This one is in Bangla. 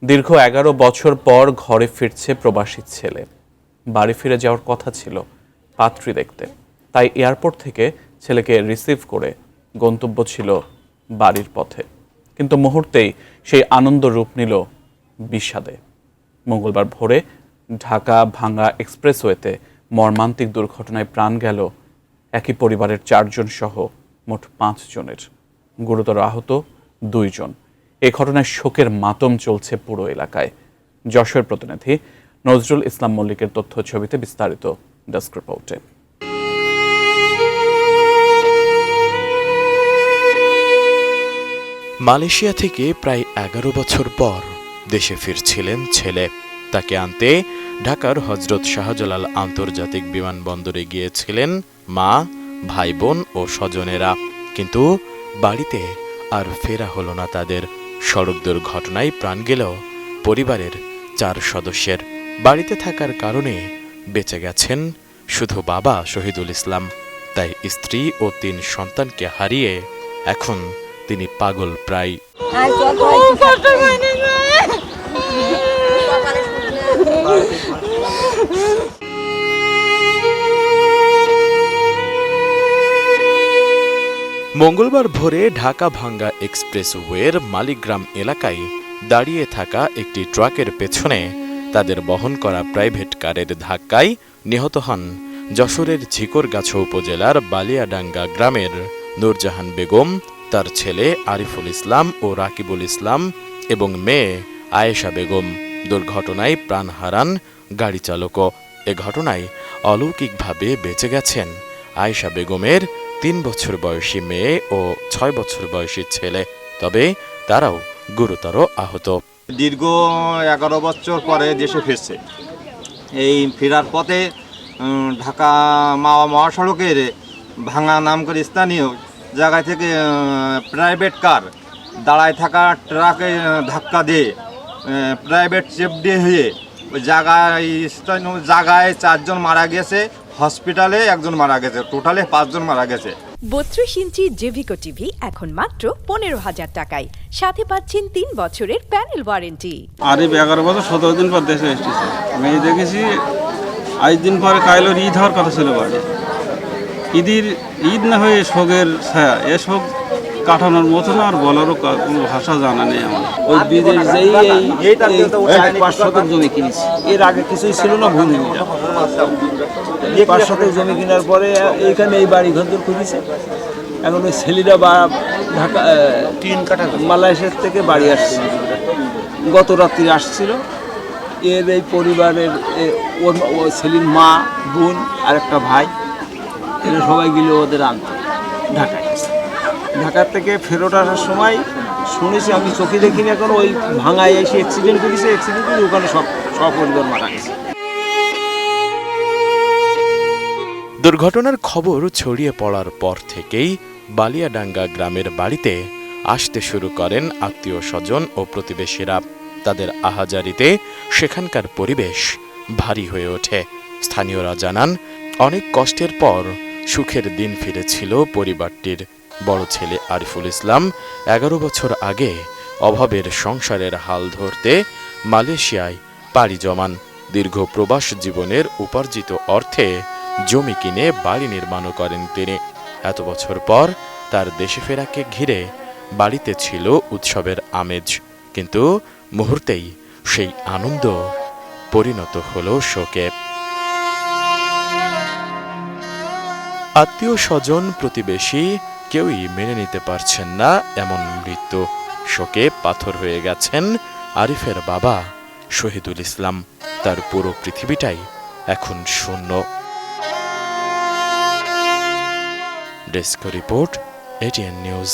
দীর্ঘ 11 বছর পর ঘরে ফিরছে প্রবাসী ছেলে। বাড়ি ফিরে যাওয়ার কথা ছিল পাত্রী দেখতে, তাই এয়ারপোর্ট থেকে ছেলেকে রিসিভ করে গন্তব্য ছিল বাড়ির পথে। কিন্তু মুহূর্তেই সেই আনন্দ রূপ নিল বিষাদে। মঙ্গলবার ভোরে ঢাকা ভাঙ্গা এক্সপ্রেসওয়েতে মর্মান্তিক দুর্ঘটনায় প্রাণ গেল একই পরিবারের 4 জন সহ মোট 5 জনের, গুরুতর আহত 2 জন। এ ঘটনায় শোকের মাতম চলছে পুরো এলাকায়। যশোর প্রতিনিধি নজরুল ইসলাম মল্লিকের তথ্য ছবিতে বিস্তারিত ডেস্ক রিপোর্টে। মালয়েশিয়া থেকে প্রায় 11 বছর পর দেশে ফিরছিলেন ছেলে। তাকে আনতে ঢাকার হযরত শাহজালাল আন্তর্জাতিক বিমানবন্দরে গিয়েছিলেন মা, ভাই বোন ও স্বজনেরা। কিন্তু বাড়িতে আর ফেরা হলো না তাদের। সড়ক দুর্ঘটনায় প্রাণ গেল পরিবারের 4 সদস্যের। বাড়িতে থাকার কারণে বেঁচে গেছেন শুধু বাবা শহীদুল ইসলাম। তাই স্ত্রী ও 3 সন্তানকে হারিয়ে এখন তিনি পাগল প্রায়। মঙ্গলবার ভোরে ঢাকা ভাঙ্গা এক্সপ্রেসওয়ের মালিগ্রাম এলাকায় দাঁড়িয়ে থাকা একটি ট্রাকের পেছনে তাদের বহন করা প্রাইভেট কারের ধাক্কায় নিহত হন যশোরের ঝিকরগাছা উপজেলার বালিয়াডাঙ্গা গ্রামের নূরজাহান বেগম, তার ছেলে আরিফুল ইসলাম ও রাকিবুল ইসলাম এবং মেয়ে আয়েশা বেগম। দুর্ঘটনায় প্রাণ হারান গাড়ি চালকও। এ ঘটনায় অলৌকিকভাবে বেঁচে গেছেন আয়েশা বেগমের 3 বছর বয়সী মেয়ে ও 6 বছর বয়সী ছেলে, তবে তারাও গুরুতর আহত। দীর্ঘ 11 বছর পরে দেশে ফিরছে। এই ফেরার পথে ঢাকা মাওয়া মহাসড়কের ভাঙা নাম করে স্থানীয় জায়গা থেকে প্রাইভেট কার দাঁড়ায় থাকা ট্রাকে ধাক্কা দিয়ে প্রাইভেট চেপডি হয়ে ওই জায়গায় 4 জন মারা গেছে, হসপিটালে 1 জন মারা গেছে, টোটালে 5 জন মারা গেছে। 32 ইঞ্চি জেভিকো টিভি এখন মাত্র 15,000 টাকায়, সাথে পাচ্ছেন 3 বছরের প্যানেল ওয়ারেন্টি। আরে 11 বছর 17 দিন পর দেশে এসেছে। আমি দেখেছি আজ দিন পরে কাইলোর ঈদ হওয়ার কথা ছিল বাড়ি। ঈদ না হয়ে শোকের ছায়া, এ শোক কাটানোর মতো না, আর বলারও কোনো ভাষা জানা নেই আমার। ওই বিদেশ যেই এই 5 শতক জমি কিনেছি, এর আগে কিছুই ছিল না। ভূমিটা 5 শতক জমি কেনার পরে এইখানে এই বাড়ি ঘর খুঁজেছে। এখন ওই ছেলেরা বা ঢাকা মালয়েশিয়া থেকে বাড়ি আসছে, গত রাত্রি আসছিল। এর এই পরিবারের ওর ছেলের মা, বোন আর একটা ভাই, এরা সবাই গেলে ওদের আনতে ঢাকায়। ঢাকার থেকে ফেরত আসার সময় শুনেছি, আমি চোখে দেখিনি এখন, ওই ভাঙায় এসে অ্যাক্সিডেন্ট করেছে। অ্যাক্সিডেন্ট করে ওখানে সব পরিবার মারা গেছে। দুর্ঘটনার খবর ছড়িয়ে পড়ার পর থেকেই বালিয়াডাঙ্গা গ্রামের বাড়িতে আসতে শুরু করেন আত্মীয় স্বজন ও প্রতিবেশীরা। তাদের আহাজারিতে সেখানকার পরিবেশ ভারী হয়ে ওঠে। স্থানীয়রা জানান, অনেক কষ্টের পর সুখের দিন ফিরেছিল পরিবারটির। বড় ছেলে আরিফুল ইসলাম 11 বছর আগে অভাবের সংসারের হাল ধরতে মালয়েশিয়ায় পাড়ি জমান। দীর্ঘ প্রবাস জীবনের উপার্জিত অর্থে জমি কিনে বাড়ি নির্মাণও করেন তিনি। এত বছর পর তার দেশে ফেরাকে ঘিরে বাড়িতে ছিল উৎসবের আমেজ, কিন্তু মুহূর্তেই সেই আনন্দ পরিণত হলো শোকে। আত্মীয় স্বজন প্রতিবেশী কেউই মেনে নিতে পারছেন না এমন মৃত্যু। শোকে পাথর হয়ে গেছেন আরিফের বাবা শহীদুল ইসলাম। তার পুরো পৃথিবীটাই এখন শূন্য। Desk report, ATN news.